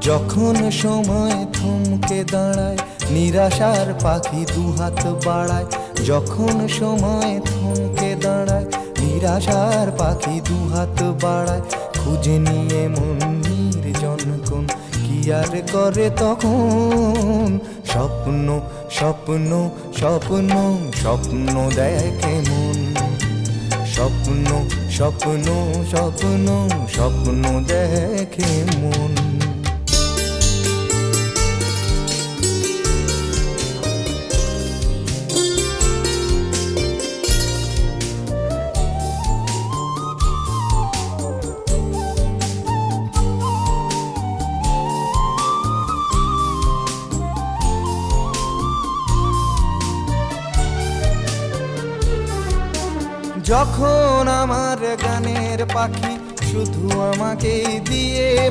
যখন সময় থমকে দাঁড়ায় নিরাশার পাখি দুহাত বাড়ায়, যখন সময় থমকে দাঁড়ায় নিরাশার পাখি দুহাত বাড়ায়, খুঁজে নিয়ে মন নির্জন কোন কি আর করে তখন। স্বপ্ন স্বপ্ন স্বপ্ন স্বপ্ন দেখে মন, স্বপ্ন স্বপ্ন স্বপ্ন স্বপ্ন দেখে মন। যখন আমার গানের পাখি শুধু আমাকে দিয়ে